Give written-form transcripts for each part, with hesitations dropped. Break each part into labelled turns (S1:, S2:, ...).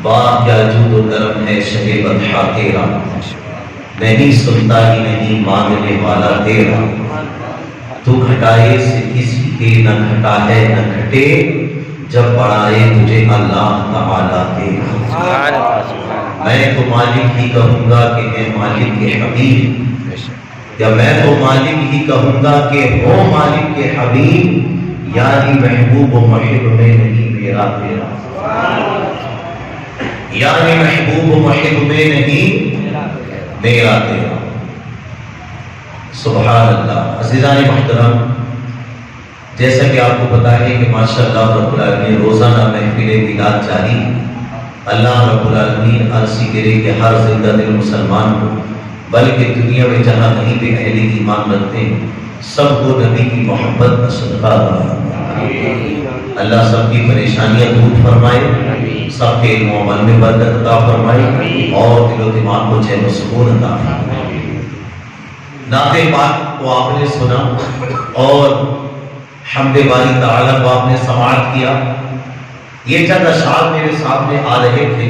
S1: واہ کیا جود و کرم ہے شہ بطحا تیرا، نہیں سنتا ہی نہیں مانگنے والا تیرا، تو گھٹائے سے کسی کے نہ گھٹا ہے نہ گھٹے، جب بڑھائے تجھے اللہ تعالیٰ تیرا۔ میں تو مالک ہی کہوں گا کہ ہے مالک کے حبیب، یا میں تو مالک ہی کہوں گا کہ ہو مالک کے حبیب، یعنی محبوب و محب میں نہیں میرا تیرا، یعنی محبوب و محب میں نہیں میرا تیرا۔ سبحان اللہ۔ عزیزان محترم، جیسا کہ آپ کو پتا ہے کہ ماشاءاللہ رب العالمین روزانہ محفل میلاد جاری، اللہ رب العالمین عرضی کرے کہ ہر زندہ دل مسلمان کو، بلکہ دنیا میں جہاں کہیں پہ اہل ایمان رکھتے ہیں، سب کو نبی کی محبت کا صدقہ دے۔ اللہ سب کی پریشانیاں دور فرمائے، سب کے علم و عمل میں برکت عطا فرمائے، اور دل و دماغ کو چین و سکون عطا فرمائے۔ نعت پاک کو آپ نے سنا اور حمد باری تعالیٰ کو آپ نے سماعت کیا۔ یہ چند اشعار میرے سامنے آ رہے تھے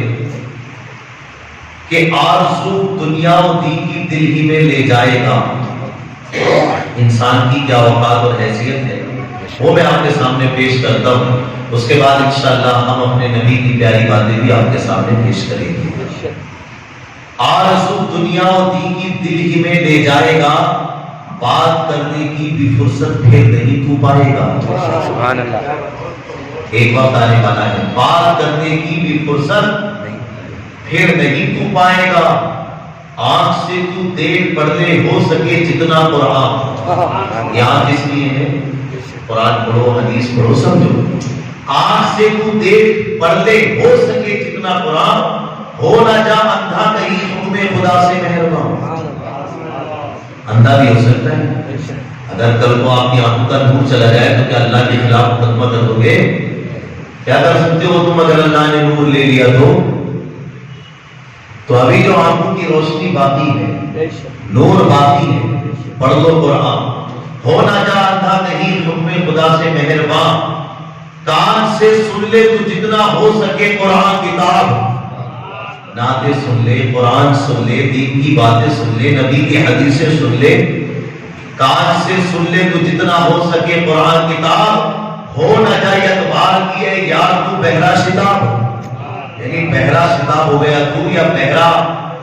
S1: کہ آرزو دنیا و دین کی دل ہی میں لے جائے گا۔ انسان کی کیا اوقات اور حیثیت ہے وہ میں آپ کے سامنے پیش کرتا ہوں، اس کے بعد انشاءاللہ ہم اپنے نبی کی پیاری باتیں بھی آپ کے سامنے پیش کریں گے۔ آرزو دنیا و دین کی دل ہی میں لے جائے گا، بات کرنے کی بھی فرصت پھر نہیں تو پائے گا۔ سبحان اللہ۔ ایک وقت آنے والا ہے، بات کرنے کی بھی فرصت پھر نہیں تو پائے گا، آنکھ سے تو دیکھ پڑھ لے ہو سکے جتنا قرآن۔ یہ آنکھ اس لیے ہے، قرآن پڑھو حدیث پڑھو سمجھو۔ آنکھ سے تو دیکھ پڑھ لے ہو سکے جتنا قرآن، ہو نہ جا اندھا کہیں حکم خدا سے مہربان۔ اندھا بھی ہو سکتا ہے، اگر کل کو آپ کی آنکھوں کا نور چلا جائے تو کیا اللہ کے خلاف مقدمہ کرو گے؟ کیا کر سکتے ہو تم اگر اللہ نے نور لے لیا تو ابھی جو آنکھوں کی روشنی باقی ہے، نور باقی ہے، پڑھ لو قرآن۔ ہو نہ جا اندھا کہیں حکم خدا سے مہربان، کان سے سن لے تو جتنا ہو سکے قرآن کتاب، نعتیں سن لے، قرآن سن لے، دین کی باتیں سن لے، نبی کی حدیثیں سن لے، کان سے سن لے تو جتنا ہو سکے قرآن کتاب، ہو نہ جائے اعتبار کیے یار تو بہرا شتاب، یعنی بہرا شتاب ہو گیا تو یا بہرا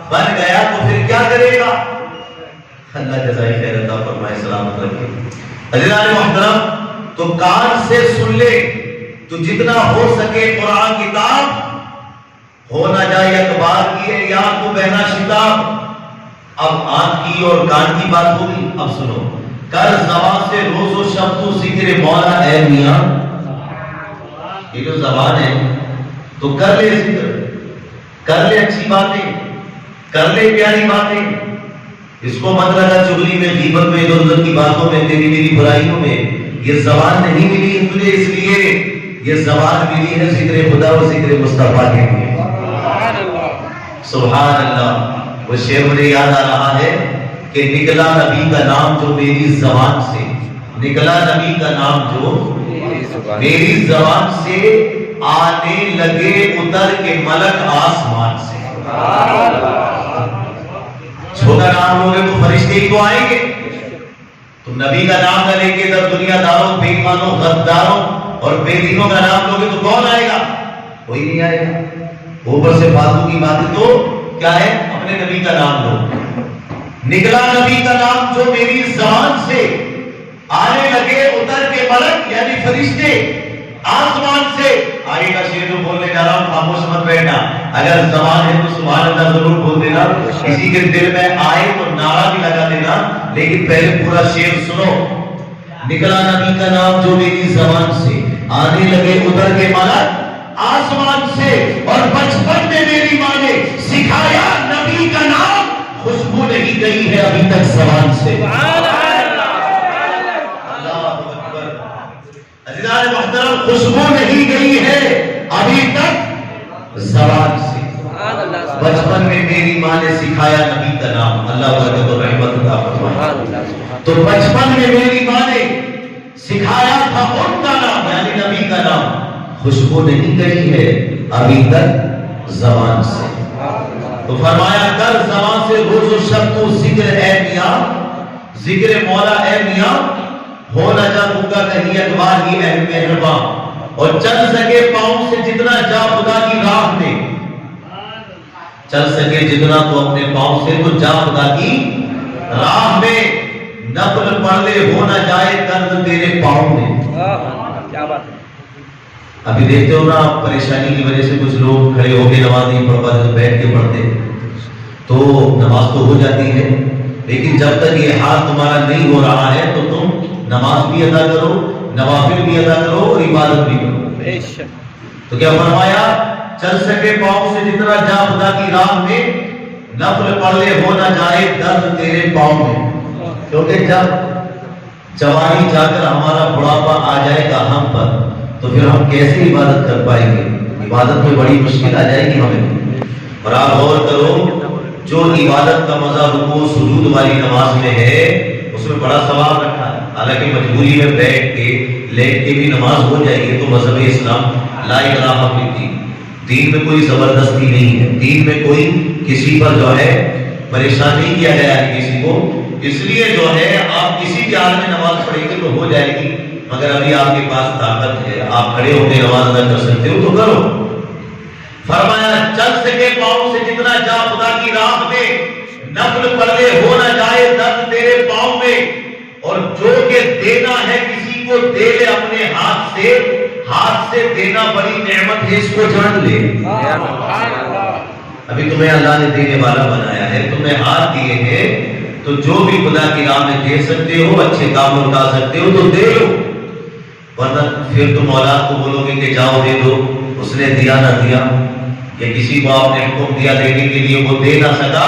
S1: بن گیا تو پھر کیا کرے گا؟ اللہ جزائے خیر عطا فرمائے، سلامت رکھے۔ عزیزان محترم، تو کان سے سن لے تو جتنا ہو سکے قرآن کتاب، ہو نہ جائے اعتبار کیے یا تو بہنا شتاب۔ اب آنکھ کی اور کان کی بات ہوگی، اب سنو۔ کر زبان سے روز و شب تو ذکر مولا اے میاں، یہ جو زبان ہے تو کر لے ذکر، کر لے اچھی باتیں، کر لے پیاری باتیں، اس کو مت لگا چغلی میں، غیبت میں، ادھر ادھر کی باتوں میں، تیری میری برائیوں میں۔ یہ زبان نہیں ملی ہے تجھے اس لیے، یہ زبان ملی ہے ذکر خدا و ذکر مصطفیٰ کے لیے۔ سبحان اللہ۔ وہ شعر مجھے یاد آ رہا ہے کہ نکلا نبی کا نام جو میری زبان سے، نکلا نبی کا نام جو میری زبان سے، آنے لگے اتر کے ملک آسمان سے۔ چھوٹا نام لوگے تو فرشتے ہی تو آئیں گے، تم نبی کا نام نہ لے کے ادھر دنیا داروں، بے ایمانوں، غداروں اور بے دینوں کا نام لوگے تو کون آئے گا؟ کوئی نہیں آئے گا۔ اوپر سے فالتو کی باتیں تو کیا ہے، اپنے نبی کا نام لو۔ نکلا نبی کا نام جو میری زبان سے، آنے لگے اتر کے ملک یعنی فرشتے آسمان سے۔ آگے کا شعر جو بولنے جا رہا ہوں خاموش مت بیٹھنا، اگر زبان ہے تو سبحان اللہ ضرور بول دینا، کسی کے دل میں آئے تو نعرہ بھی لگا دینا، لیکن پہلے پورا شعر سنو۔ نکلا نبی کا نام جو میری زبان سے، آنے لگے اتر کے ملک آسمان سے، اور بچپن میں میری ماں نے سکھایا نبی کا نام، خوشبو نہیں گئی ہے ابھی تک زبان سے۔ عزیزان محترم، خوشبو نہیں گئی ہے ابھی تک زبان سے۔ بچپن میں میری ماں نے سکھایا نبی کا نام، اللہ برکت و رحمت عطا فرمائے۔ تو بچپن میں میری ماں نے سکھایا تھا ان کا نام یعنی نبی کا نام، خوشبو نہیں گئی ہے ابھی تک زبان سے. تو فرمایا کر زبان سے روز و شب تو ذکر اے میاں، ذکر مولا اے میاں، ہو نہ جا دوں گا کہیں اتوار ہی اے مہرباں، اور چل سکے پاؤں سے جتنا جا خدا کی راہ میں، چل سکے جتنا تو اپنے پاؤں سے تو جا خدا کی راہ میں، نفل پڑھ لے ہو نہ جائے درد تیرے پاؤں میں.
S2: کیا بات ہے.
S1: ابھی دیکھتے ہو نا آپ، پریشانی کی وجہ سے کچھ لوگ کھڑے ہو کے نماز نہیں پڑھ پاتے تو بیٹھ کے پڑھتے، تو نماز تو ہو جاتی ہے، لیکن جب تک یہ حال تمہارا نہیں ہو رہا ہے تو تم نماز بھی ادا کرو، نوافل بھی ادا کرو اور عبادت بھی کرو. تو کیا فرمایا چل سکے پاؤں سے جتنا جا خدا کی راہ میں، نفل پڑھ لے ہو نہ جائے درد تیرے پاؤں میں. کیونکہ جب جوانی جا کر ہمارا بڑھاپا آ جائے گا ہم پر تو پھر ہم کیسے عبادت کر پائیں گے؟ عبادت میں بڑی مشکل آ جائے گی ہمیں. اور آپ غور کرو، جو عبادت کا مزہ رکوع سجود والی نماز میں ہے اس میں بڑا ثواب رکھا ہے. حالانکہ مجبوری میں بیٹھ کے لیٹ کے بھی نماز ہو جائے گی تو مذہب اسلام لا الہ الا اللہ، دین میں کوئی زبردستی نہیں ہے، دین میں کوئی کسی پر جو ہے پریشان نہیں کیا گیا ہے کسی کو. اس لیے جو ہے آپ کسی بھی حال میں نماز پڑھیں گے تو ہو جائے گی، مگر ابھی آپ کے پاس طاقت ہے، آپ کھڑے ہو کے نماز ادا کر سکتے ہو تو کرو. فرمایا چل سکے پاؤں سے جتنا جا خدا کی راہ میں، نفل پڑھ لے ہو نہ جائے درد تیرے پاؤں میں، اور جو کہ دینا ہے کسی کو دے لے اپنے ہاتھ سے، ہاتھ سے دینا بڑی نعمت ہے، اس کو جان لے. ابھی تمہیں اللہ نے دینے والا بنایا ہے، تمہیں ہاتھ دیے ہیں تو جو بھی خدا کی راہ میں دے سکتے ہو، اچھے کام اٹھا سکتے ہو تو دے لو، ورنہ پھر تم اولاد کو بولو گے کہ جاؤ دے دو، اس نے دیا نہ دیا، یا کسی کو آپ نے حکم دیا دینے کے لیے وہ دے نہ سکا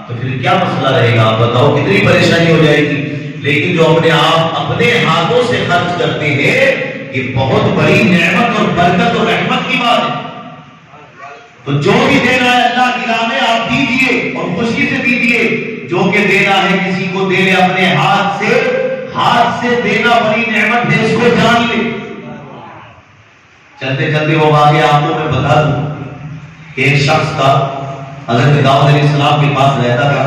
S1: تو پھر کیا مسئلہ رہے گا؟ آپ بتاؤ کتنی پریشانی ہو جائے گی. لیکن جو اپنے آپ اپنے ہاتھوں سے خرچ کرتے ہیں یہ بہت بڑی نعمت اور برکت اور رحمت کی بات ہے. تو جو بھی دینا ہے اللہ کی راہ میں آپ دیجئے اور خوشی سے دیجئے. جو کہ دینا ہے کسی کو دے لے اپنے ہاتھ سے، ہاتھ سے دینا بڑی نعمت ہے، اس کو جان لے. چلتے چلتے وہ واقعہ آپ کو میں بتا دوں کہ ایک شخص کا حضرت داؤد علیہ السلام کے پاس رہتا تھا.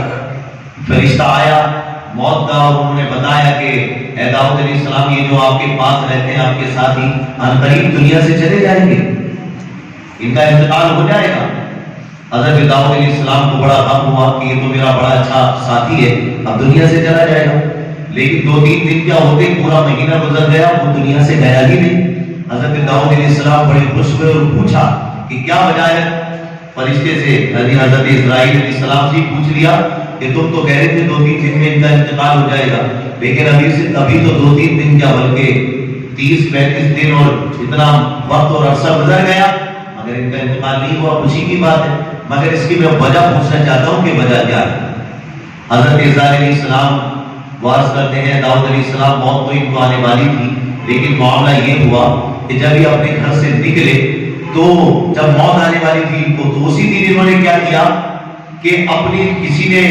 S1: فرشتہ آیا موت کا اور انہوں نے بتایا کہ اے داؤد علیہ السلام یہ جو آپ کے پاس رہتے ہیں آپ کے ساتھی ان قریب دنیا سے چلے جائیں گے، ان کا انتقال ہو جائے گا. حضرت داؤد علیہ السلام کو بڑا غم ہوا کہ یہ تو میرا بڑا اچھا ساتھی ہے، اب دنیا سے چلا جائے گا. لیکن 2-3 دن کیا ہوتے پورا مہینہ گزر گیا، وہ دنیا سے گیا ہی نہیں. حضرت داؤد علیہ السلام بڑے خوش ہوئے اور پوچھا کہ کیا وجہ ہے. فرشتے سے حضرت اسرائیل علیہ السلام سے پوچھ لیا کہ تم تو کہہ رہے تھے 2-3 دن میں ان کا انتقال ہو جائے گا، لیکن ابھی تو 2-3 دن کیا بلکہ 30-35 دن اور اتنا وقت اور عرصہ گزر گیا مگر ان کا انتقال نہیں ہوا. خوشی کی بات ہے، مگر اس کی میں وجہ پوچھنا چاہتا ہوں کہ وجہ کیا ہے. حضرت اسرائیل علیہ السلام وعظ کرتے ہیں داؤد علیہ السلام موت تو ان کو آنے والی تھی، لیکن معاملہ یہ ہوا کہ جب یہ اپنے گھر سے نکلے تو جب موت آنے والی تھی ان کو تو اسی دن انہوں نے کیا کیا کہ اپنی کسی نے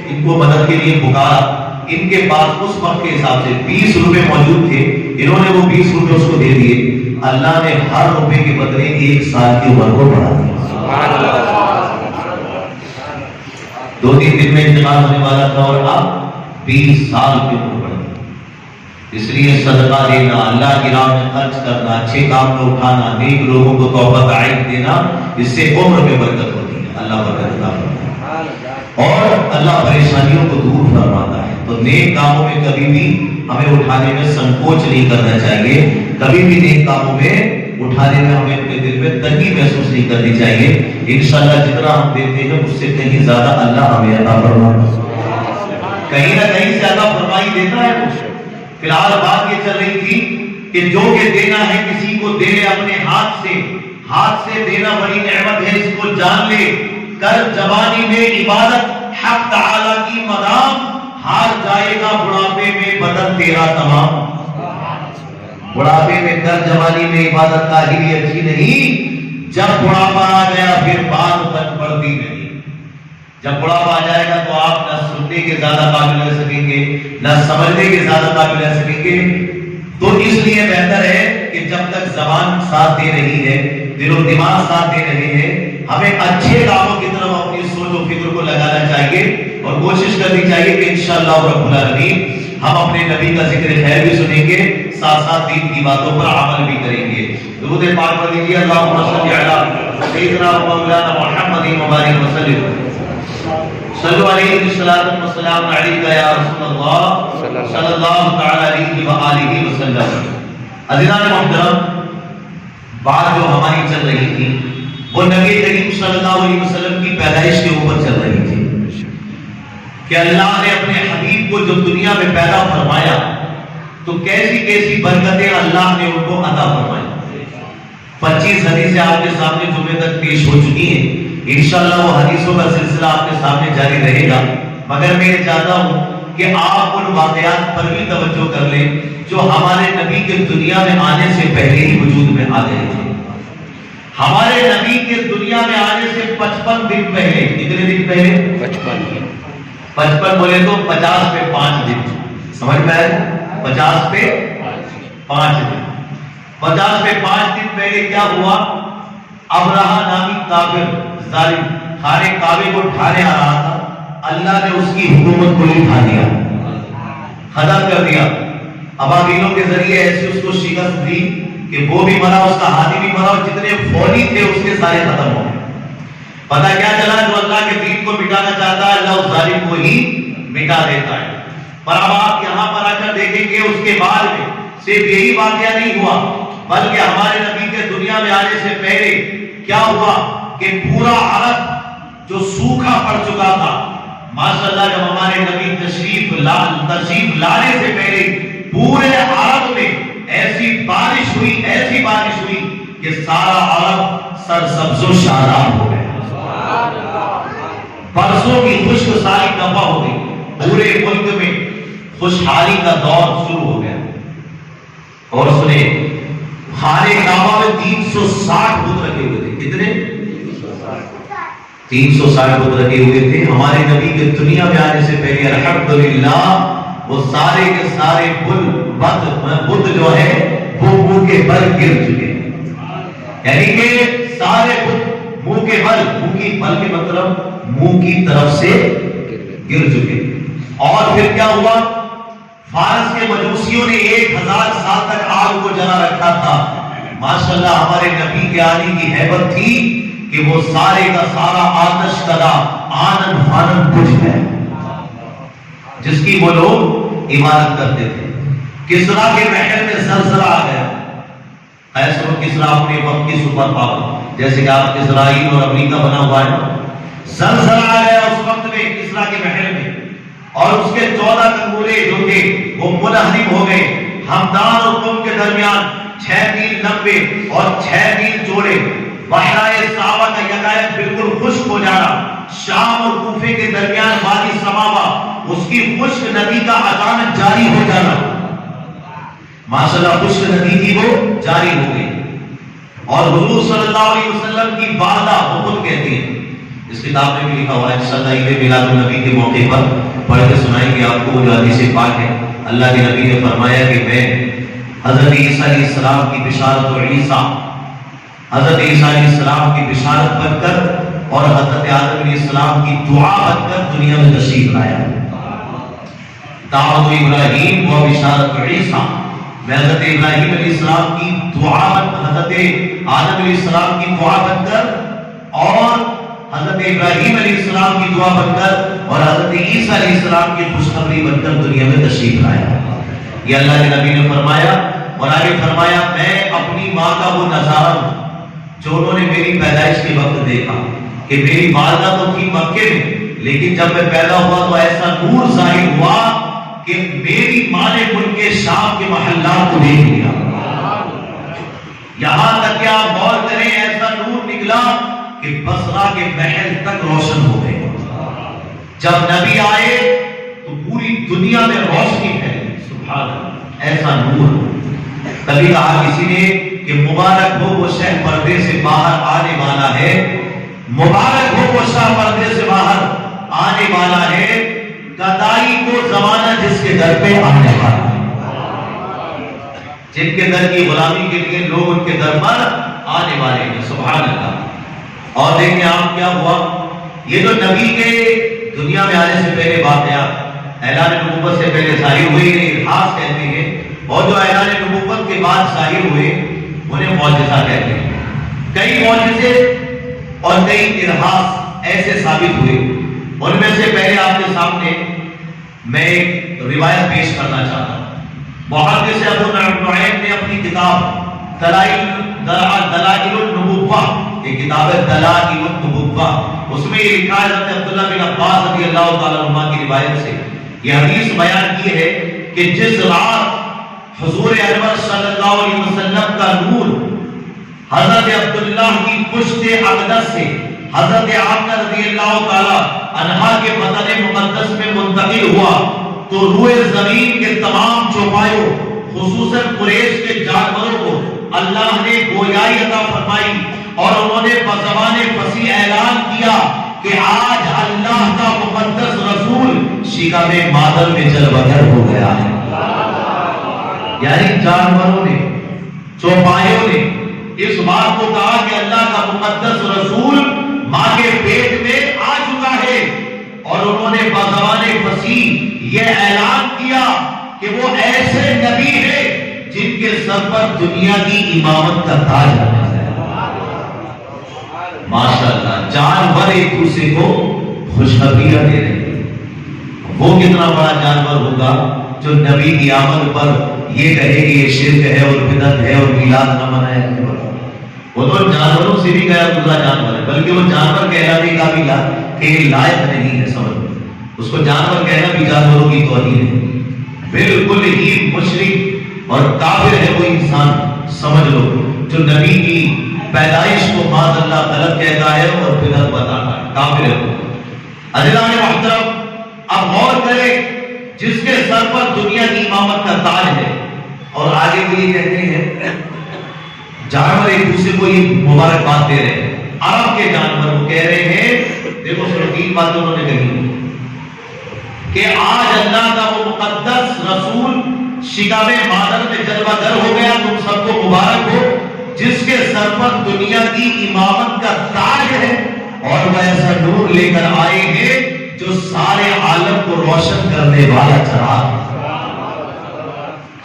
S1: ان کو مدد کے لیے پکارا. ان کے پاس اس وقت کے حساب سے 20 روپے موجود تھے، انہوں نے وہ 20 روپے اس کو دے دیے. اللہ نے ہر روپے کے بدلے 1 سال کی عمر کو بڑھا دیا. 2-3 دن میں انتقال ہونے والا تھا اور اب 20 سال کی عمر بڑھ گئی. اس لیے صدقہ دینا، اللہ کی راہ میں خرچ کرنا، اچھے کام میں اٹھانا، نیک لوگوں کو توبہ عائد دینا، اس سے عمر میں برکت ہوتی ہے. اللہ برکت عطا فرماتا ہے اور اللہ پریشانیوں کو دور فرماتا ہے. تو نیک کاموں میں کبھی بھی ہمیں اٹھانے میں سنکوچ نہیں کرنا چاہیے، کبھی بھی نیک کاموں میں اٹھانے میں ہمیں اپنے دل میں تنگی محسوس نہیں کرنی چاہیے. انشاءاللہ جتنا ہم دیتے ہیں اس سے کہیں زیادہ اللہ ہمیں عطا فرماتا ہے، کہیں نہ کہیں سے اللہ فرمائی دیتا ہے. فی الحال بات یہ چل رہی تھی کہ جو کہ دینا ہے کسی کو دے لے اپنے ہاتھ سے، ہاتھ سے دینا بڑی نعمت ہے، اس کو جان لے. کر جوانی میں عبادت حق تعالی کی مدام، ہار جائے گا بڑھاپے میں بدن تیرا تمام. بڑھاپے میں کر جوانی میں عبادت کاہلی اچھی نہیں، جب بڑھاپا آ گیا پھر بات تک پڑتی نہیں. جب بڑھاپا آ جائے گا تو آپ نہ سننے کے زیادہ قابل رہ سکیں گے، نہ سمجھنے کے زیادہ قابل رہ سکیں گے. تو اس لیے بہتر ہے کہ جب تک زبان ساتھ دے رہی ہے، دل و دماغ ساتھ دے رہے ہیں، ہمیں ہمیں اچھے کاموں کی طرف اپنی سوچ و فکر کو لگانا چاہیے اور کوشش کرنی چاہیے کہ انشاءاللہ رب العالمین ہم اپنے نبی کا ذکر خیر بھی سنیں گے، ساتھ ساتھ دین کی باتوں پر عمل بھی کریں گے۔ درود پاک پڑھ لیجیے، اللہم صلی علی سیدنا و مولانا محمد مبارک وسلم۔ صلو علیہ الصلوۃ والسلام علیکہ یا رسول اللہ صلی اللہ تعالی علیہ وآلہ وسلم۔ عزیزان محترم، بات جو ہماری چل رہی تھی وہ نبی کریم صلی اللہ علیہ وسلم کی پیدائش کے اوپر چل رہی تھی کہ اللہ نے اپنے حبیب کو جو دنیا میں پیدا فرمایا تو کیسی کیسی برکتیں اللہ نے ان کو عطا فرمائی۔ 25 حدیثیں آپ کے سامنے جمعے تک پیش ہو چکی ہیں، انشاءاللہ وہ حدیثوں کا سلسلہ آپ کے سامنے جاری رہے گا، مگر میں یہ چاہتا ہوں کہ آپ ان واقعات پر بھی توجہ کر لیں جو ہمارے نبی کے دنیا میں آنے سے پہلے ہی وجود میں آ گئے تھے۔ ہمارے نبی کے دنیا میں آنے سے 55 دن پہلے، کتنے دن پہلے؟ 55 بولے تو 50 پہ 5 دن، سمجھ میں آئے؟ 50 پہ 5 دن، 50 پہ 5 دن پہلے کیا ہوا؟ ابرہہ نامی کافر ظالم خانے کعبے کو ڈھانے آ رہا تھا، اللہ نے اس کی حکومت کو ہی اٹھا دیا، ختم کر دیا۔ ابابیلوں کے ذریعے ایسی اس کو شکست دی کہ وہ بھی مرا، اس کا ہاتھی بھی مرا، اور جتنے فوجی تھے اس کے سارے ختم ہو گئے۔ پتہ کیا چلا؟ جو اللہ کے دین کو مٹانا چاہتا ہے اللہ اس ظالم کو ہی مٹا دیتا ہے۔ پر اب آپ یہاں پر آ کر دیکھیں گے اس کے بعد میں صرف یہی واقعہ نہیں ہوا، بلکہ ہمارے نبی کے دنیا میں آنے سے پہلے کیا ہوا کہ پورا عرب جو سوکھا پڑ چکا تھا، ماشاءاللہ جب ہمارے نبی تشریف لانے سے پہلے پورے عرب میں ایسی بارش ہوئی کہ سارا عرب سرسبز و شاداب ہو گیا، برسوں کی خشک سالی دفع ہو گئی، پورے ملک میں خوشحالی کا دور شروع ہو گیا۔ اور سنے، خانے کعبہ میں 360 بت رکھے ہوئے تھے، کتنے؟ 360 بت رکھے ہوئے تھے۔ ہمارے نبی کے دنیا میں آنے سے پہلے الحمدللہ وہ سارے کے سارے بت جو ہے وہ منہ کے بل گر چکے، یعنی کہ سارے بت منہ کے بل، منہ کی بل کے مطلب منہ کی طرف سے گر چکے۔ اور پھر کیا ہوا؟ فارس کے مجوسیوں نے 1000 سال تک آگ کو جلا رکھا تھا، ماشاءاللہ ہمارے نبی کے آنے کی ہیبت تھی کہ وہ سارے کا سارا آتش کدا آنن فانن بجھ گئے، جس کی وہ لوگ عبادت کرتے تھے۔ کسرا کے محل میں زلزلہ آ گیا، قیصر و کسرا اپنے وقت کی سپر پاور، جیسے کہ آپ اسرائیل اور امریکہ بنا ہوا ہے، زلزلہ آ گیا اس وقت میں کسرا کے محل میں، اور اس کے 14 کنگورے جو تھے وہ منہدم ہو گئے۔ ہمدان اور قم کے درمیان 6 میل لمبے اور 6 میل چوڑے بحرائے صحابہ کا یکایک بالکل خشک ہو جانا، شام اور کوفے کے درمیان وادی سماوا اس کی خشک ندی کا اچانک جاری ہو جانا، ماشاءاللہ خشک ندی کی وہ جاری ہو گئی۔ اور حضور صلی اللہ علیہ وسلم کی والدہ وہ خود کہتی ہیں، اس کتاب میں بھی لکھا ہوا ہے، انشاءاللہ عید میلاد النبی کے موقع پر پڑھ کے سنائیں گے آپ کو وہ جو حدیث پاک ہے۔ اللہ کے نبی نے فرمایا کہ میں حضرت عیسیٰ علیہ السلام کی بشارت اور حضرت عیسیٰ علیہ السلام کی بشارت بن کر اور حضرت آدم علیہ السلام کی دعا بن کر دنیا میں تشریف لایا۔ دعوت ابراہیم و بشارت عیسیٰ، میں حضرت ابراہیم علیہ السلام کی دعا بن، حضرت آدم علیہ السلام کی دعا بن کر اور حضرت ابراہیم علیہ السلام کی دعا بن کر اور حضرت عیسیٰ علیہ السلام کی خوشخبری بن کر دنیا میں تشریف لایا۔ یہ اللہ کے نبی نے فرمایا، اور آگے فرمایا میں اپنی ماں کا وہ نظارہ ہوں جو انہوں نے میری پیدائش کے وقت دیکھا کہ میری والدہ تو تھی مکے میں، لیکن جب میں پیدا ہوا تو ایسا نور ظاہر ہوا کہ میری ماں نے ملک کے شام کے محلات کو دیکھ لیا، یہاں تک کہ آپ غور کریں ایسا نور نکلا کہ بصرہ کے محل تک روشن ہو گئے۔ جب نبی آئے تو پوری دنیا میں روشنی پھیلی، سبحان اللہ، ایسا نور۔ کبھی کہا کسی نے کہ مبارک ہو وہ شہ پردے سے باہر آنے والا ہے، مبارک ہو وہ شاہ پردے سے باہر آنے والا ہے، گدائی کو زمانہ جس کے در پہ آنے والا ہے، جن کے در کی غلامی کے لیے لوگ ان کے در پر آنے والے ہیں، سبحان اللہ۔ اور دیکھیں آپ کیا ہوا، یہ تو نبی کے دنیا میں آنے سے پہلے واقعات اعلان نبوت سے پہلے ظاہر ہوئے، انہیں ارحاس کہتے ہیں، اور جو اعلان نبوت کے بعد ظاہر ہوئے انہیں معجزہ کہتے ہیں۔ کئی معجزے اور کئی ارحاس ایسے ثابت ہوئے، ان میں سے پہلے آپ کے سامنے میں ایک روایت پیش کرنا چاہتا ہوں۔ محدث ابو نعیم نے اپنی کتاب دلائل النبوہ، یہ کتاب ہے دلائل النبوہ، اس میں یہ لکھا ہے حضرت عبداللہ بن عباس رضی اللہ تعالیٰ عنہ کی روایت سے یہ حدیث بیان کی ہے کہ جس رات حضور انور صلی اللہ علیہ وسلم کا نور حضرت عبداللہ کی پشت اقدس سے حضرت آمنہ رضی اللہ تعالیٰ عنہا کے بدن مقدس میں منتقل ہوا تو روئے زمین کے تمام چوپایوں خصوصاً قریش کے جانوروں کو اللہ نے گویائی عطا فرمائی اور انہوں نے بزبان فصیح اعلان کیا کہ آج اللہ کا مقدس رسول شکم مادر میں جلوگر ہو گیا ہے۔ یعنی جانوروں نے، چوپایوں نے اس بات کو کہا کہ اللہ کا مقدس رسول ماں کے پیٹ میں آ چکا ہے، اور انہوں نے بزبان فصیح یہ اعلان کیا کہ وہ ایسے نبی ہیں جن کے سر پر دنیا کی امامت کا تاج ہے۔ ماشاءاللہ، جانور ایک دوسرے کو خوشخبریاں دے رہے ہیں۔ وہ کتنا بڑا جانور ہوگا جو نبی کی آمد پر یہ کہے کہ یہ شرک ہے اور بدعت ہے اور میلاد نہ منائے۔ وہ تو جانوروں سے بھی گیا گزرا جانور ہے، بلکہ وہ جانور کہلانے کا بھی لائق نہیں ہے۔ سمجھ اس کو جانور کہنا بھی جانوروں کی توہین ہے، بالکل ہی مشرک اور کافر ہے وہ انسان، سمجھ لو، جو نبی کی پیدائش کو معاذ اللہ غلط کہتا ہے اور بدعت بتاتا ہے، کافر ہے وہ۔ عزیزان محترم، اب غور کریں، جس کے سر پر دنیا کی امامت کا تاج ہے، اور آگے وہ یہ کہتے ہیں جانور ایک دوسرے کو یہ مبارکباد دے رہے ہیں۔ عرب کے جانور وہ کہہ رہے ہیں، دیکھو صرف تین باتیں انہوں نے کہی کہ آج اللہ کا وہ مقدس رسول شکم مادر میں جلوہ گر ہو گیا، تم سب کو مبارک ہو، جس کے سر پر دنیا کی امامت کا تاج ہے، اور وہ ایسا نور لے کر آئے ہیں جو سارے عالم کو روشن کرنے والا چراغ ہے۔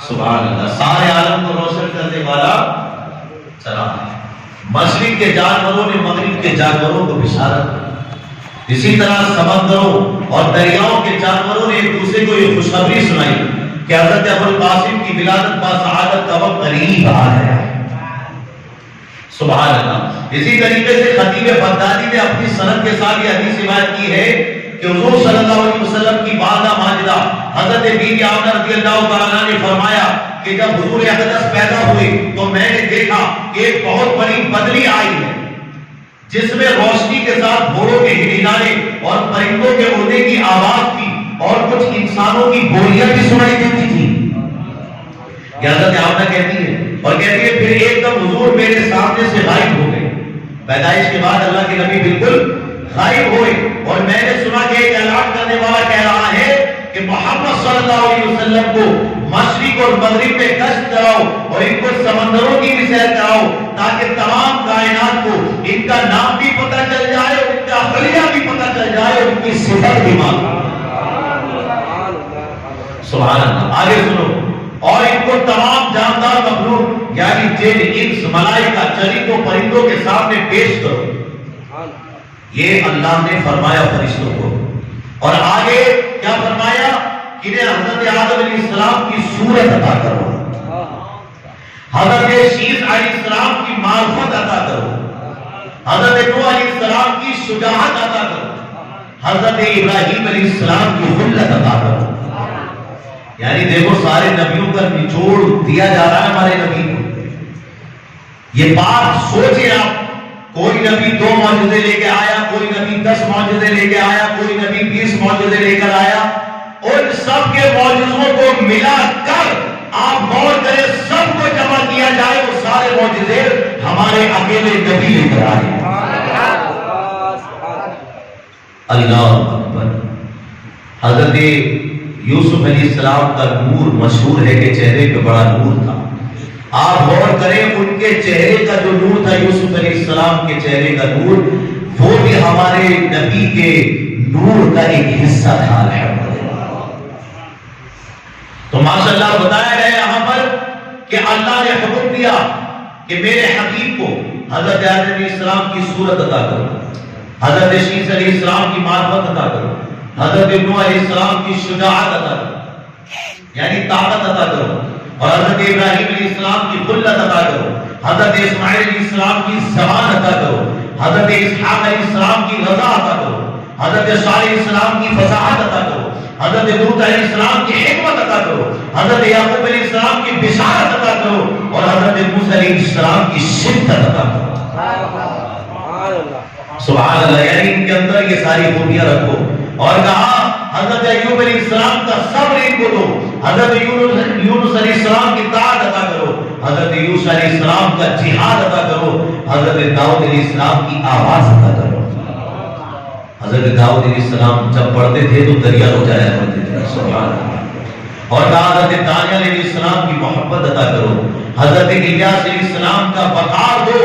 S1: سبحان اللہ، سارے عالم کو روشن کرنے والا چراغ ہے۔ مشرق کے جانوروں نے مغرب کے جانوروں کو بشارت دی، اسی طرح سمندروں اور دریاؤں کے جانوروں نے ایک دوسرے کو یہ خوشخبری سنائی کہ حضرت ابو القاسم کی ولادت با سعادت کا وقت قریب آ گیا ہے۔ سبحان اللہ۔ اسی طریقے سے خطیب بغدادی نے اپنی سند کے ساتھ یہ حدیث روایت کی ہے کہ حضور صلی اللہ علیہ وسلم کی والدہ ماجدہ حضرت بی بی آمنہ رضی اللہ تعالیٰ عنہ نے فرمایا کہ جب حضور اقدس پیدا ہوئے تو میں نے دیکھا کہ ایک بہت بڑی بدلی آئی ہے جس میں روشنی کے ساتھ گھوڑوں کے ہنہنانے اور پرندوں کے اڑنے کی آواز تھی اور کچھ انسانوں کی بولیاں بھی سنائی دیتی تھی۔ یہ حضرت آمنہ کہتی ہے، اور کہتی ہے پھر ایک دم حضور میرے سامنے سے غائب ہو گئے۔ پیدائش کے بعد اللہ کے نبی بالکل غائب ہوئے، اور میں نے سنا کہ ایک اعلان کرنے والا کہہ رہا ہے کہ محمد صلی اللہ علیہ وسلم کو مشرق اور مغرب میں گشت کراؤ اور ان کو سمندروں کی بھی سیر کراؤ تاکہ تمام کائنات کو ان کا نام بھی پتہ چل جائے اور ان کا خلیہ بھی پتہ چل جائے اور ان کی صفت بھی معلوم۔ سبحان اللہ۔ آگے سنو، اور ان کو تمام جاندار مخلوق یعنی جن، انس، ملائکہ، چرندوں، پرندوں کے سامنے پیش کرو۔ یہ اللہ نے فرمایا فرشتوں کو، اور آگے کیا فرمایا کہ حضرت آدم علیہ السلام کی صورت عطا کرو، حضرت شیس علیہ السلام کی معرفت عطا کرو، حضرت نوح علیہ السلام کی شجاعت عطا کرو، حضرت ابراہیم علیہ السلام کی خلت عطا کرو۔ یعنی دیکھو سارے نبیوں کا نچوڑ دیا جا رہا ہے ہمارے نبی کو۔ یہ بات سوچیں آپ، کوئی نبی 2 معجزے لے کے آیا، کوئی نبی 10 معجزے لے کے آیا، کوئی نبی 20 معجزے لے کر آیا، ان سب کے معجزوں کو ملا کر آپ غور کریں، سب کو جمع کیا جائے وہ سارے معجزے ہمارے اکیلے نبی لے کر آئے۔ اللہ اکبر۔ حضرت یوسف علیہ السلام کا نور مشہور ہے کہ چہرے پہ بڑا نور تھا، آپ غور کریں ان کے چہرے کا جو نور تھا یوسف علیہ السلام کے چہرے کا نور، وہ بھی ہمارے نبی کے نور کا ایک حصہ تھا الحمدللہ۔ تو ماشاءاللہ بتایا گیا یہاں پر کہ اللہ نے حکم دیا کہ میرے حبیب کو حضرت آدم علیہ السلام کی صورت عطا کرو، حضرت شیس علیہ السلام کی معرفت عطا کرو، حضرت نوح علیہ السلام کی شجاعت عطا کرو یعنی طاقت عطا کرو، اور حضرت ابراہیم علیہ السلام کی خلت عطا کرو، حضرت اسماعیل علیہ السلام کی زبان عطا کرو، حضرت اسحاق علیہ السلام کی رضا عطا کرو، حضرت صالح علیہ السلام کی فصاحت عطا کرو، حضرت لوط علیہ السلام کی حکمت عطا کرو، حضرت یعقوب علیہ السلام کی بشارت عطا کرو، اور حضرت موسیٰ علیہ السلام کی شدت عطا کرو۔ سبحان اللہ، یعنی ان کے اندر یہ ساری خوبیاں رکھو۔ اور کہا حضرت ایوب علیہ السلام کا صبر ان کو دو، حضرت یونس علیہ السلام کی طاعت عطا کرو، حضرت یوسف علیہ السلام کا جہاد عطا کرو، حضرت داؤد علیہ السلام کی آواز عطا کرو۔ حضرت داؤد علیہ السلام جب پڑھتے تھے تو دریا ہو جایا کرتے تھے، سبحان اللہ۔ اور کہا حضرت دانیال علیہ السلام کی محبت عطا کرو، حضرت الیاس علیہ السلام کا وقار دو،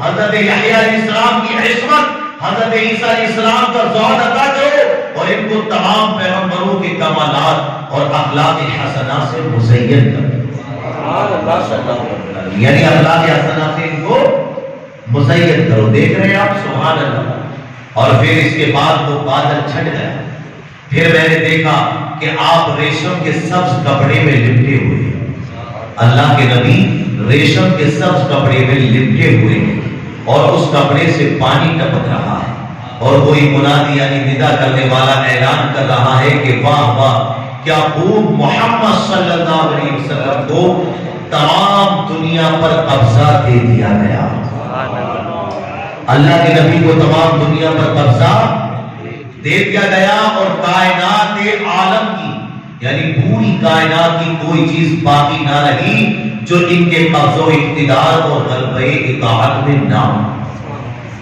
S1: حضرت یحییٰ علیہ السلام کی عصمت، حضرت عیسیٰ علیہ السلام کا ذوق عطا کرو، اور ان کو تمام پیغمبروں کے کمالات اور اخلاق حسنہ سے مزین کرو، یعنی اخلاق حسنہ سے ان کو مزین کرو۔ دیکھ رہے ہیں آپ، سبحان اللہ۔ اور پھر اس کے بعد وہ بادل چھٹ گیا، پھر میں نے دیکھا کہ آپ ریشم کے سبز کپڑے میں لپٹے ہوئے ہیں، اللہ کے نبی ریشم کے سبز کپڑے میں لپٹے ہوئے ہیں، اور اس کپڑے سے پانی ٹپک رہا ہے، اور کوئی منادی یعنی ندا کرنے والا اعلان کر رہا ہے کہ واہ واہ، کیا خوب محمد صلی اللہ علیہ وسلم کو تمام دنیا پر قبضہ دے دیا گیا۔ اللہ کے نبی کو تمام دنیا پر قبضہ دے دیا گیا، اور کائنات عالم کی یعنی پوری کائنات کی کوئی چیز باقی نہ رہی جو ان کے قبض و اقتدار اور غلبہ اطاعت میں نہ ہو،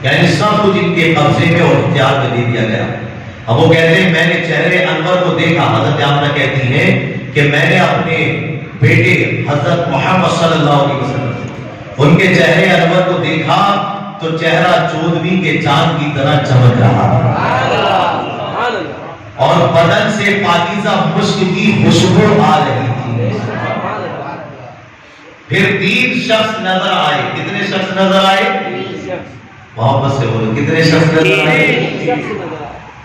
S1: یعنی سب کچھ ان کے قبضے میں اور اختیار میں دے دیا گیا۔ اب وہ کہتے ہیں میں نے چہرے انور کو دیکھا، حضرت آمنہ کہتی ہے کہ میں نے اپنے بیٹے حضرت محمد صلی اللہ علیہ وسلم ان کے چہرے انور کو دیکھا تو چہرہ چودھویں کے چاند کی طرح چمک رہا تھا، اور بدن سے پاکیزہ مشک کی خوشبو آ رہی تھی۔ پھر 3 شخص نظر آئے۔ کتنے شخص نظر آئے؟ محبت سے بولو، کتنے شخص نظر آئے؟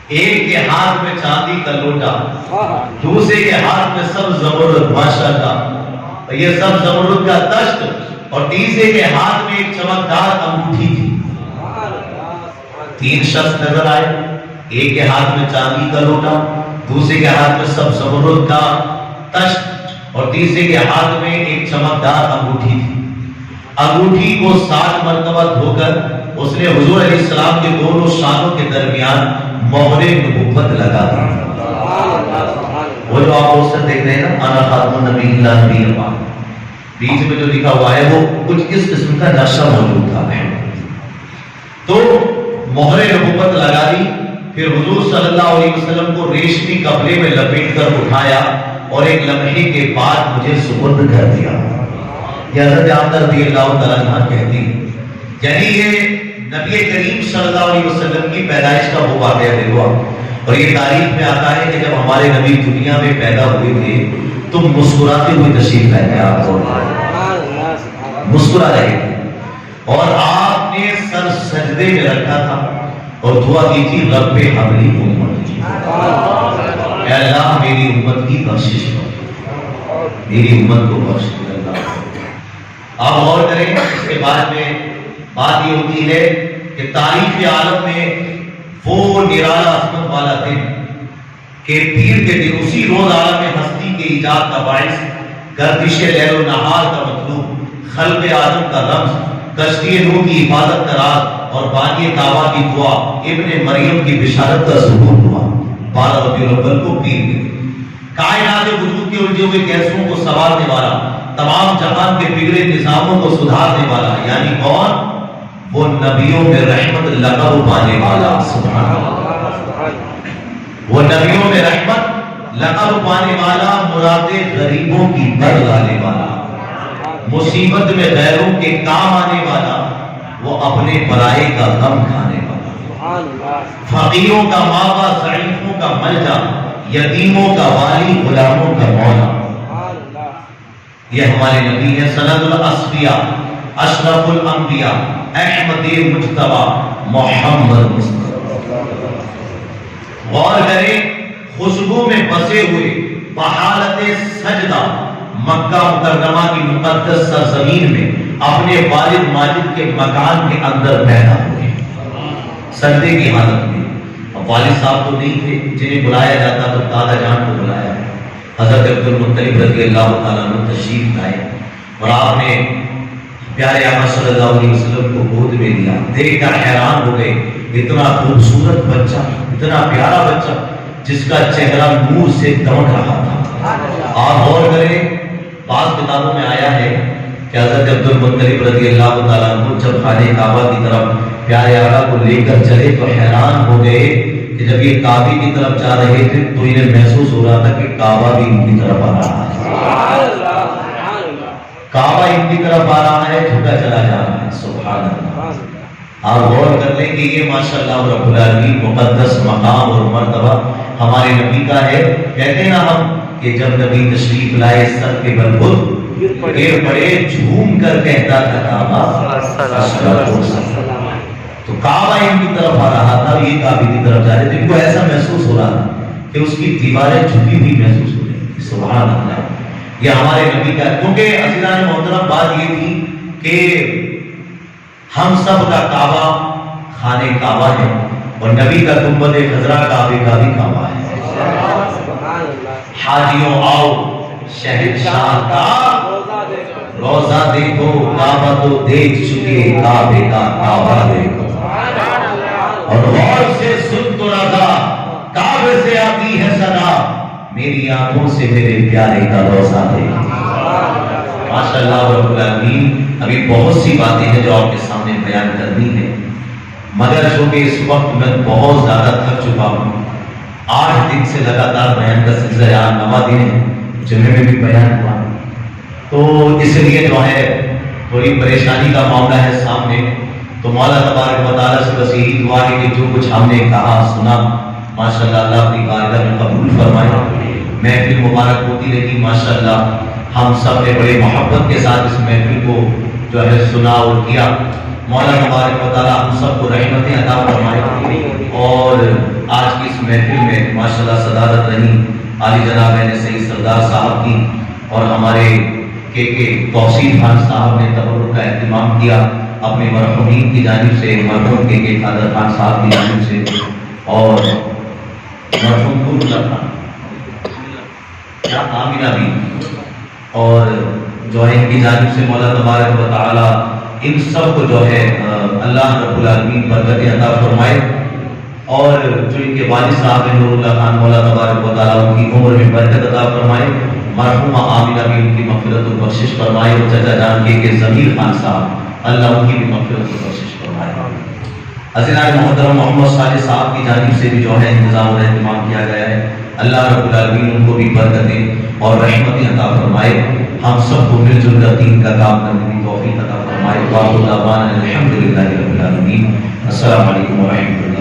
S1: ایک کے ہاتھ میں چاندی کا لوٹا، دوسرے کے ہاتھ میں سب زمرد، ماشاءاللہ یہ سب زمرد کا دشت، اور تیسرے کے ہاتھ میں ایک چمکدار انگوٹھی تھی۔ 3 شخص نظر آئے، ایک کے ہاتھ میں چاندی کا لوٹا، دوسرے کے ہاتھ میں سب زمرد کا دشت، اور تیسرے کے ہاتھ میں ایک چمکدار انگوٹھی تھی۔ انگوٹھی کو 7 مرتبہ دھو کر اس نے حضور علیہ السلام کے دونوں شانوں کے درمیان مہر نبوت لگا دی۔ وہ جو آپ پوسٹر دیکھ رہے ہیں نا، انا خاتم النبی اللہ نبی پاک، بیچ میں جو لکھا ہوا ہے وہ کچھ اس قسم کا نقشہ موجود تھا۔ تو مہر نبوت لگا دی، پھر حضور صلی اللہ علیہ وسلم کو ریشمی کپڑے میں لپیٹ کر اٹھایا، اور ایک لمحے کے بعد مجھے سپرد کر دیا۔ یہ حضرت آمنہ رضی اللہ تعالیٰ عنہ کہتی ہے، یعنی یہ نبی کریم صلی اللہ علیہ وسلم کی پیدائش کا وہ واقعہ دیکھو، اور یہ تاریخ میں آتا ہے کہ جب ہمارے نبی دنیا میں پیدا ہوئے تھے تو مسکراتے ہوئے تشریف لائے تھے، آپ کو مسکرا رہے تھے، اور آپ نے سر سجدے میں رکھا تھا اور دعا کی تھی رب حبلی امت، اے اللہ میری امت کی بخشش کرو، میری امت کو بخش دے اللہ۔ آپ غور کریں، اس کے بعد میں بات یہ ہوتی ہے کہ تاریخ عالم میں وہ نرالا عظمت والا دن کہ پیر کے دن، اسی روز عالم ہستی کے ایجاد کا باعث، گردش لیل و نہار کا مطلوب، خلق آدم کا رمز، کشتی نوح کی حفاظت کا راز، اور بانی کعبہ کی دعا، ابن مریم کی بشارت کا ظہور ہوا 12 ربیع الاول کو پیر کے دن۔ کائنات وجود کے الجھے ہوئے گیسوں کو سنوارنے والا، تمام جہان کے بگڑے نظاموں کو سدھارنے والا، یعنی کون؟ وہ نبیوں میں رحمت لقب پانے والا، سبحان اللہ، وہ نبیوں میں رحمت لقب پانے والا، مراد غریبوں کی بر لانے والا، مصیبت میں غیروں کے کام آنے والا، وہ اپنے برائے کا غم کھانے والا، فقیروں کا ماوا، ضعیفوں کا ملجا، یتیموں کا والی، غلاموں کا مولا۔ یہ ہمارے نبی ہیں، سند الاصفیاء، اشرف الانبیاء، احمد مجتبی، محمد مصطفیٰ۔ غور کریں، خوشبو میں بسے ہوئے، بحالت سجدہ، مکہ مکرمہ کی مقدس سرزمین میں اپنے والد ماجد کے مکان کے اندر پیدا ہوئے، سجدے کی حالت میں۔ اب والد صاحب تو نہیں تھے، جنہیں بلایا جاتا تو دادا جان کو بلایا ہے۔ حضرت عبد المطلب رضی اللہ تعالیٰ عنہ تشریف لائے اور آپ نے پیارے آقا صلی اللہ علیہ وسلم کو گود میں لیا۔ دیکھ کر حیران ہو گئے، اتنا خوبصورت بچہ، اتنا پیارا بچہ جس کا چہرہ نور سے دمک رہا تھا۔ آپ غور کریں، بعض کتابوں میں آیا ہے کہ حضرت عبد المطلب رضی اللہ تعالیٰ عنہ جب خانہ کعبہ کی طرف پیارے آقا کو لے کر چلے تو حیران ہو گئے کہ جب یہ کعبے کی طرف جا رہے تھے تو انہیں محسوس ہو رہا تھا کہ کعبہ بھی ان کی طرف آ رہا ہے، کعبہ ان کی طرف آ رہا ہے، جھکا چلا جا رہا ہے۔ سبحان اللہ۔ آپ غور کر لیں کہ یہ ماشاءاللہ رب العالمین مقدس مقام اور مرتبہ ہمارے نبی کا ہے۔ کہتے ہیں نا ہم کہ جب نبی تشریف لائے سر کے بل خود گر پڑے، جھوم کر کہتا تھا کعبہ، تو کعبہ ان کی طرف آ رہا تھا، یہ کعبے کی طرف جا رہے تھے۔ ان کو ایسا محسوس ہو رہا تھا کہ اس کی دیواریں جھکی ہوئی محسوس ہو رہی تھی۔ سبحان اللہ، یہ ہمارے نبی کا ہے۔ کیونکہ عزیزان محترم بات یہ تھی کہ ہم سب کا کعبہ خانہ کعبہ ہے اور نبی کا گنبد خضرا کعبے کا بھی کعبہ ہے۔ حاجیوں آؤ شہنشاہ کا روزہ دیکھو، کعبہ تو دیکھ چکے، کعبے کا کعبہ دیکھو، اور غور سے سن تو رضا، کعبے سے آتی ہے صدا، میری آنکھوں سے میرے پیارے کا روزہ دیکھو۔ ماشاءاللہ رب العالمین، ابھی بہت سی باتیں ہیں جو آپ کے سامنے بیان کرنی ہے، مگر چونکہ اس وقت میں بہت زیادہ تھک چکا ہوں۔ 8 دن سے لگاتار بیان کا سلسلہ، آج 9واں دن ہے، جمعے میں بھی بیان ہوا، تو اس لیے جو ہے تھوڑی پریشانی کا معاملہ ہے سامنے۔ تو مولا تبارک و تعالیٰ سے بس یہی دعا ہے کہ جو کچھ ہم نے کہا سنا ماشاءاللہ اللہ اپنی بارگاہ میں قبول فرمائے۔ محفل مبارک ہوتی رہی ماشاءاللہ، ہم سب نے بڑے محبت کے ساتھ اس محفل کو جو ہے سنا اور کیا۔ مولا تبارک و تعالیٰ ہم سب کو رحمتیں عطا فرمائے، اور آج کی اس محفل میں ماشاءاللہ صدارت رہی عالی جناب سید سردار صاحب کی، اور ہمارے کے توصیف خان صاحب نے تبرک کا اہتمام کیا اپنے مرحومین کی جانب سے، مرحوم کے قادر خان صاحب کی جانب سے، اور مرحوم آمینہ بھی، اور جو ہے ان کی جانب سے مولا تبارک و تعالیٰ ان سب کو جو ہے اللہ رب العالمین برکتیں عطا فرمائے، اور جو ان کے والد صاحب ہیں نور اللہ خان، مولا تبارک و تعالیٰ ان کی عمر میں برکت عطا فرمائے، مرحومہ آمینہ بھی ان کی مغفرت و بخشش فرمائے، اور چچا جان کے ضمیر خان صاحب اللہ ان کی بھی مغفرت و بخشش فرمائے۔ عزیزان محترم محمد صالح صاحب کی جانب سے بھی جو ہے انتظام اور اہتمام کیا گیا ہے، اللہ رب العالمین ان کو بھی برکتیں اور رحمتیں عطا فرمائے، ہم سب کو مل جل کر دین کا کام کرنے کی توفیق عطا فرمائے۔ وآخر دعوانا الحمدللہ رب العالمین۔ السلام علیکم ورحمۃ اللہ۔